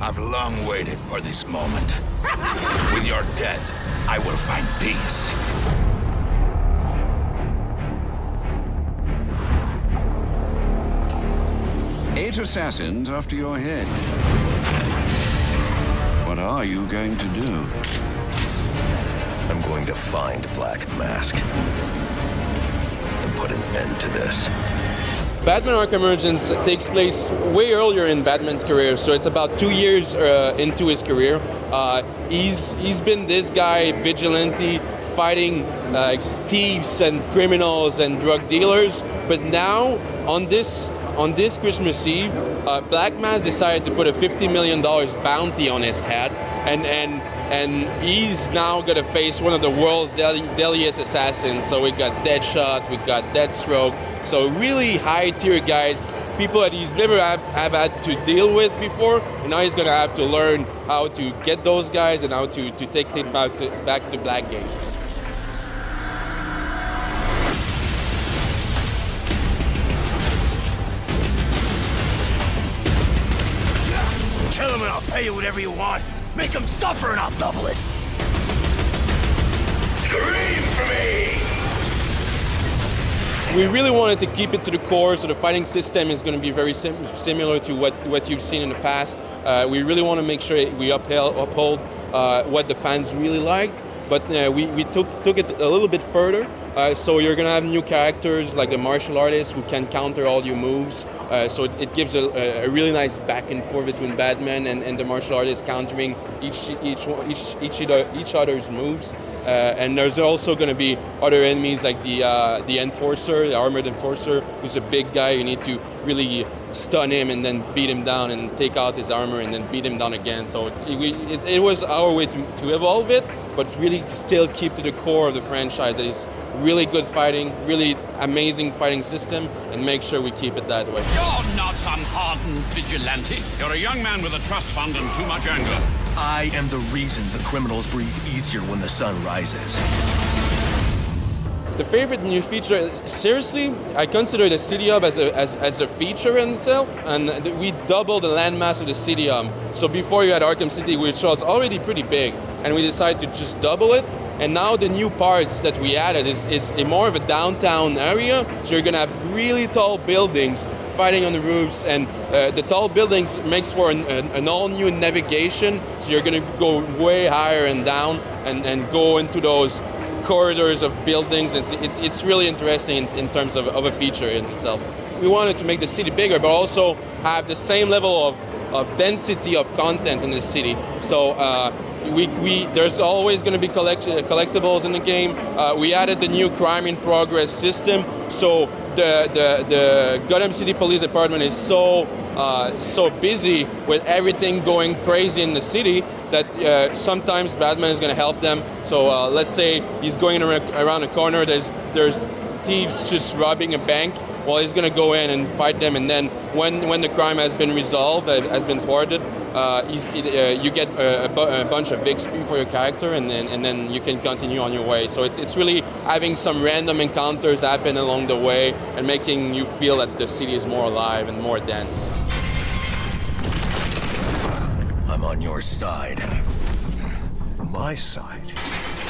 I've long waited for this moment. With your death, I will find peace. Eight assassins after your head. What are you going to do? I'm going to find Black Mask and put an end to this. Batman Arkham Origins takes place way earlier in Batman's career, so it's about 2 years into his career. He's been this guy, vigilante, fighting thieves and criminals and drug dealers, but now on this Christmas Eve, Black Mask decided to put a $50 million bounty on his head, and he's now going to face one of the world's deadliest assassins. So we got Deadshot, we got Deathstroke, so really high-tier guys, people that he's never have had to deal with before, and now he's going to have to learn how to get those guys and how to take them back to Blackgate. Kill him and I'll pay you whatever you want. Make him suffer and I'll double it. Scream for me! We really wanted to keep it to the core, so the fighting system is going to be very similar to what you've seen in the past. We really want to make sure we uphold what the fans really liked, but we took it a little bit further. So you're going to have new characters like the martial artist who can counter all your moves. So it gives a really nice back and forth between Batman and the martial artist countering each other's moves. And there's also going to be other enemies like the Enforcer, the Armored Enforcer, who's a big guy. You need to really stun him and then beat him down and take out his armor and then beat him down again. So it was our way to evolve it, but really still keep to the core of the franchise. That is really good fighting, really amazing fighting system, and make sure we keep it that way. You're not some hardened vigilante. You're a young man with a trust fund and too much anger. I am the reason the criminals breathe easier when the sun rises. The favorite new feature, seriously, I consider the City Hub as a feature in itself, and we doubled the landmass of the City Hub. So before you had Arkham City, which was already pretty big, and we decided to just double it. And now the new parts that we added is more of a downtown area, so you're going to have really tall buildings fighting on the roofs, and the tall buildings makes for an all-new navigation, so you're going to go way higher and down and go into those corridors of buildings. It's really interesting in terms of a feature in itself. We wanted to make the city bigger, but also have the same level of density of content in the city. So there's always going to be collectibles in the game. We added the new crime in progress system. So the Gotham City Police Department is so busy with everything going crazy in the city that sometimes Batman is going to help them. So let's say he's going around a corner, there's thieves just robbing a bank. Well, he's going to go in and fight them, and then when the crime has been resolved, has been thwarted, you get a bunch of XP for your character, and then you can continue on your way. So it's really having some random encounters happen along the way and making you feel that the city is more alive and more dense. I'm on your side. My side?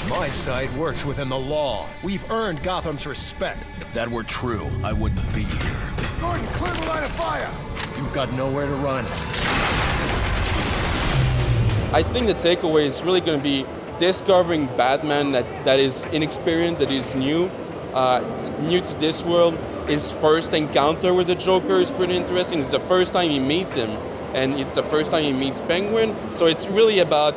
My side works within the law. We've earned Gotham's respect. If that were true, I wouldn't be here. Gordon, clear the line of fire! You've got nowhere to run. I think the takeaway is really going to be discovering Batman that is inexperienced, that is new to this world. His first encounter with the Joker is pretty interesting. It's the first time he meets him, and it's the first time he meets Penguin. So it's really about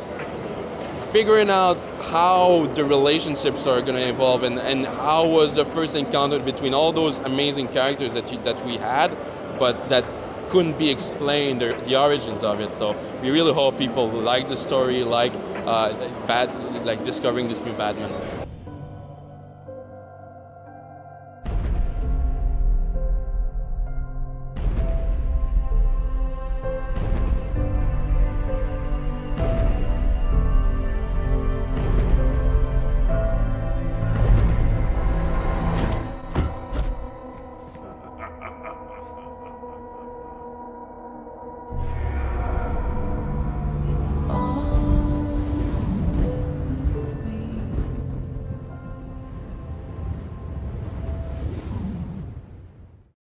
figuring out how the relationships are going to evolve, and how was the first encounter between all those amazing characters that we had, but that couldn't be explained, the origins of it. So we really hope people like the story, like discovering this new Batman.